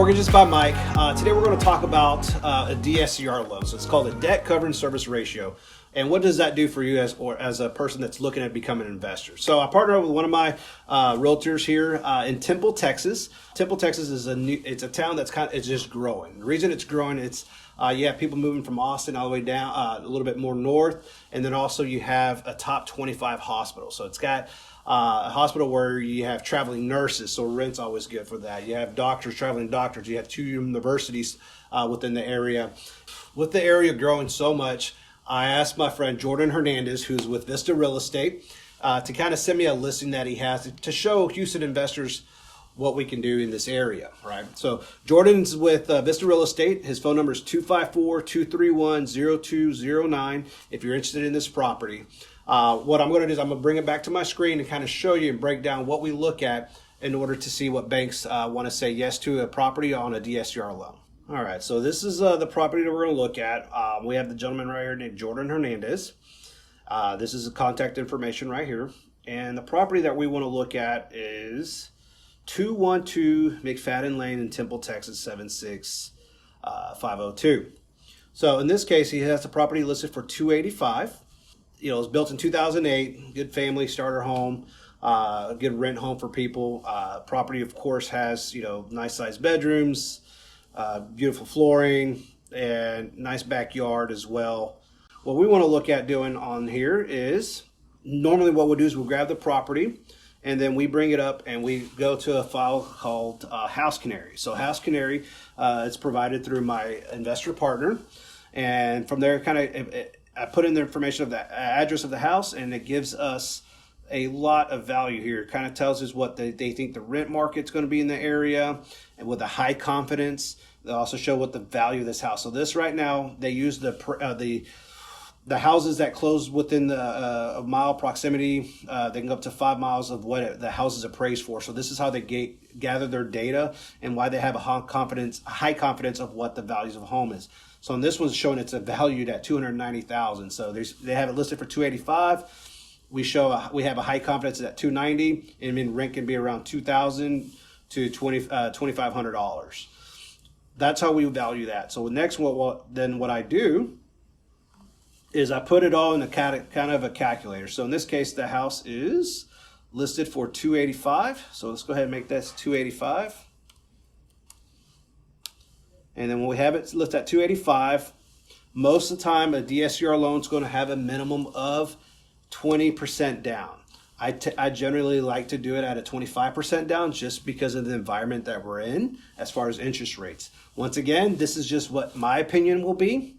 Mortgages by Mike. Today we're going to talk about a DSCR loan. So it's called a debt coverage service ratio. And what does that do for you as a person that's looking at becoming an investor? So I partner with one of my realtors here in Temple, Texas. Temple, Texas is it's a town that's it's just growing. The reason it's growing, you have people moving from Austin all the way down a little bit more north, and then also you have a top 25 hospital. So it's got a hospital where you have traveling nurses, so rent's always good for that. You have traveling doctors. You have 2 universities within the area. With the area growing so much, I asked my friend Jordan Hernandez, who's with Vista Real Estate, to kind of send me a listing that he has to show Houston investors what we can do in this area, right? So Jordan's with Vista Real Estate. His phone number is 254-231-0209 if you're interested in this property. What I'm going to do is I'm going to bring it back to my screen and kind of show you and break down what we look at in order to see what banks want to say yes to a property on a DSCR loan. All right, so this is the property that we're going to look at. We have the gentleman right here named Jordan Hernandez. This is the contact information right here. And the property that we want to look at is 212 McFadden Lane in Temple, Texas, 76502. So in this case, he has the property listed for $285. You know, it was built in 2008, good family starter home, a good rent home for people. Property, of course, has, nice sized bedrooms, beautiful flooring, and nice backyard as well. What we want to look at doing on here is, normally what we'll do is we'll grab the property, and then we bring it up and we go to a file called House Canary. So House Canary, it's provided through my investor partner, and from there I put in the information of the address of the house, and it gives us a lot of value here. It kind of tells us what they think the rent market's going to be in the area, and with a high confidence. They also show what the value of this house. So this right now, they use the houses that close within the mile proximity. They can go up to 5 miles of what the house is appraised for. So this is how they gather their data and why they have a high confidence of what the values of a home is. So on this one's showing it's valued at $290,000. So they have it listed for $285. We have a high confidence at $290, and then rent can be around $2,000 to $2,500. That's how we value that. So next, what I do is I put it all in a kind of a calculator. So in this case, the house is listed for $285. So let's go ahead and make that $285. And then when we have it listed at $285, most of the time a DSCR loan is going to have a minimum of 20% down. I generally like to do it at a 25% down just because of the environment that we're in as far as interest rates. Once again, this is just what my opinion will be.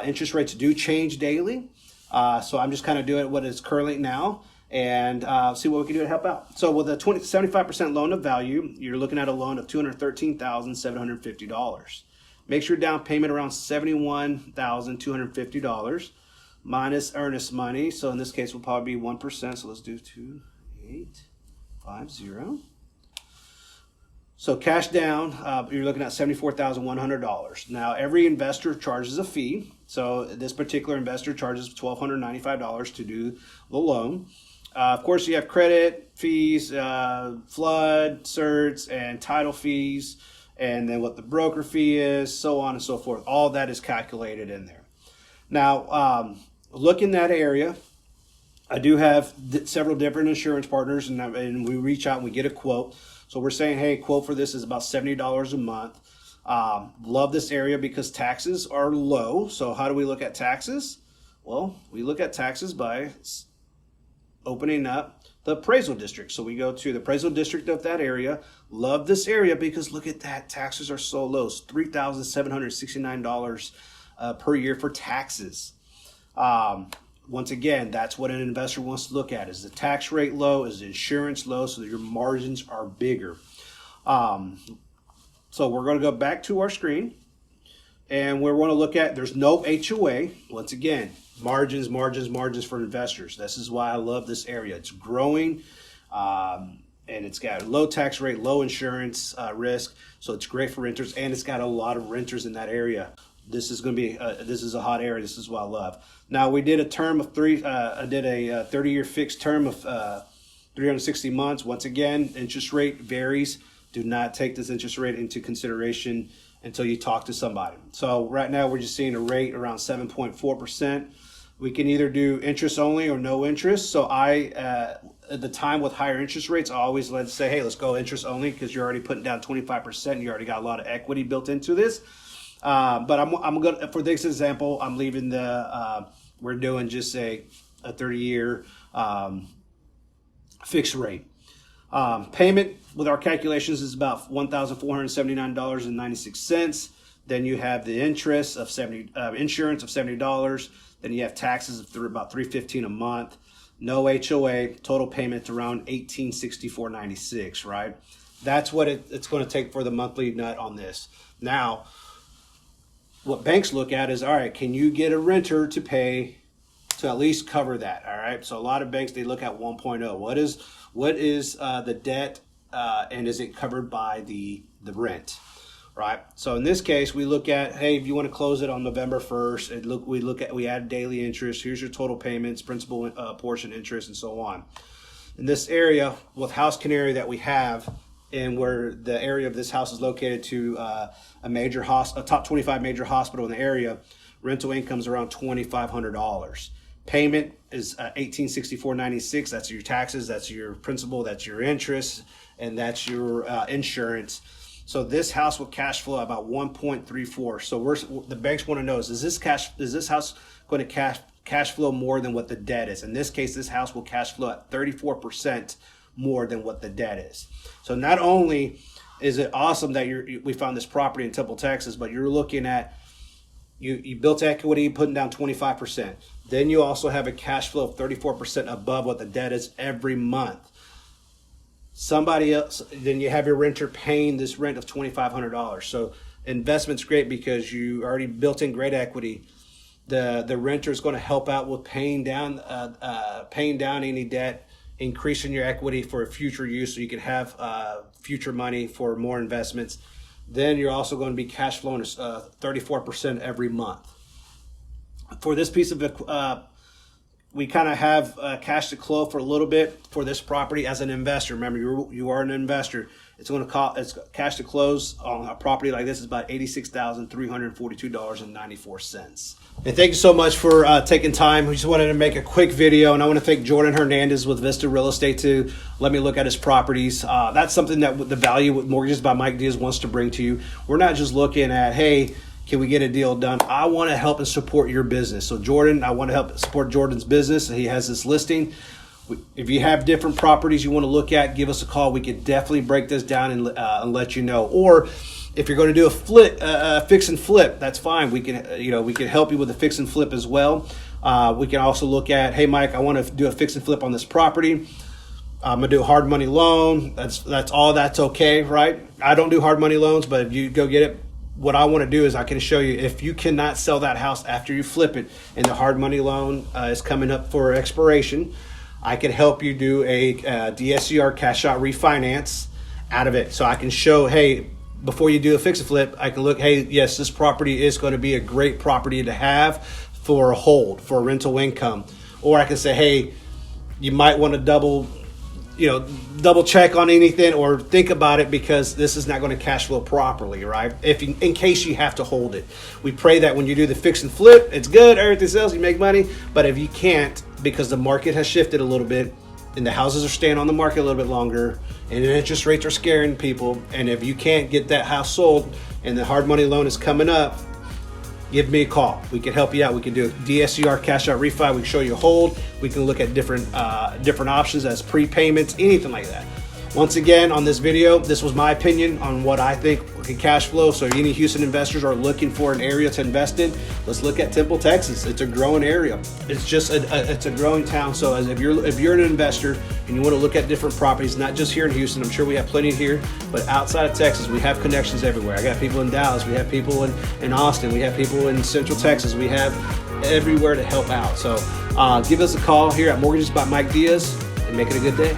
Interest rates do change daily. So I'm just kind of doing what is currently now and see what we can do to help out. So with a 75% loan of value, you're looking at a loan of $213,750. Makes your down payment around $71,250 minus earnest money. So in this case, will probably be 1%. So let's do 2,850. So cash down, you're looking at $74,100. Now, every investor charges a fee. So this particular investor charges $1,295 to do the loan. Of course, you have credit fees, flood, certs, and title fees, and then what the broker fee is, so on and so forth. All that is calculated in there. Now, look in that area. I do have several different insurance partners, and we reach out and we get a quote. So we're saying, hey, quote for this is about $70 a month. Love this area because taxes are low. So how do we look at taxes? Well, we look at taxes by opening up the appraisal district. So we go to the appraisal district of that area. Love this area because look at that. Taxes are so low. It's $3,769 per year for taxes. Once again, that's what an investor wants to look at. Is the tax rate low? Is the insurance low so that your margins are bigger? So we're going to go back to our screen, and we want to look at, there's no HOA. Once again, margins for investors. This is why I love this area. It's growing, and it's got low tax rate, low insurance risk, so it's great for renters, and it's got a lot of renters in that area. This is going to be this is a hot area. This is what I love. Now we did a term of I did a 30-year fixed term of 360 months. Once again, interest rate varies Do not take this interest rate into consideration until you talk to somebody. So right now we're just seeing a rate around 7.4%. We can either do interest only or no interest. So at the time with higher interest rates, I always like to say, hey, let's go interest only because you're already putting down 25% and you already got a lot of equity built into this. But I'm gonna, for this example, I'm leaving we're doing just a 30-year fixed rate. Payment with our calculations is about $1,479.96. Then you have the interest of insurance of $70. Then you have taxes of about $315 a month. No HOA. Total payment around $1,864.96. Right. That's what it's going to take for the monthly nut on this. Now, what banks look at is, all right, can you get a renter to pay to at least cover that? All right. So a lot of banks, they look at 1.0. What is the debt and is it covered by the rent? Right. So in this case, we look at, hey, if you want to close it on November 1st, we add daily interest. Here's your total payments, principal portion, interest, and so on. In this area with House Canary that we have, and where the area of this house is located to a top 25 major hospital in the area, rental income is around $2,500. Payment is $1,864.96. That's your taxes, that's your principal, that's your interest, and that's your insurance. So this house will cash flow about 1.34. So the banks want to know is this house going to cash flow more than what the debt is? In this case, this house will cash flow at 34% more than what the debt is. So not only is it awesome that we found this property in Temple, Texas, but you're looking at you built equity, putting down 25%. Then you also have a cash flow of 34% above what the debt is every month. Somebody else, then you have your renter paying this rent of $2,500. So investment's great because you already built in great equity. The renter is going to help out with paying down any debt, increasing your equity for future use so you can have future money for more investments. Then you're also going to be cash flowing 34% every month. For this piece of we kind of have cash to flow for a little bit for this property as an investor. Remember, you are an investor. It's cash to close on a property like this is about $86,342.94. And thank you so much for taking time. We just wanted to make a quick video, and I want to thank Jordan Hernandez with Vista Real Estate to let me look at his properties. That's something that the value with Mortgages by Mike Diaz wants to bring to you. We're not just looking at, hey, can we get a deal done? I want to help and support your business. So Jordan, I want to help support Jordan's business. He has this listing. If you have different properties you want to look at, give us a call. We could definitely break this down and let you know. Or if you're going to do a fix and flip, that's fine. We can help you with a fix and flip as well. We can also look at, hey, Mike, I want to do a fix and flip on this property. I'm gonna do a hard money loan. That's okay, right? I don't do hard money loans, but if you go get it. What I want to do is I can show you if you cannot sell that house after you flip it and the hard money loan is coming up for expiration, I can help you do a DSCR cash out refinance out of it. So I can show, hey, before you do a fix and flip, I can look, hey, yes, this property is going to be a great property to have for a hold, for rental income. Or I can say, hey, you might want to double check on anything or think about it because this is not going to cash flow properly, right? In case you have to hold it. We pray that when you do the fix and flip, it's good, everything sells, you make money. But if you can't, because the market has shifted a little bit and the houses are staying on the market a little bit longer and the interest rates are scaring people, and if you can't get that house sold and the hard money loan is coming up, give me a call. We can help you out. We can do a DSCR cash out refi. We can show you a hold. We can look at different options as prepayments, anything like that. Once again, on this video, this was my opinion on what I think can cash flow. So if any Houston investors are looking for an area to invest in, let's look at Temple, Texas. It's a growing area. It's just it's a growing town. So if you're an investor and you want to look at different properties, not just here in Houston, I'm sure we have plenty here, but outside of Texas, we have connections everywhere. I got people in Dallas. We have people in Austin. We have people in Central Texas. We have everywhere to help out. So give us a call here at Mortgages by Mike Diaz and make it a good day.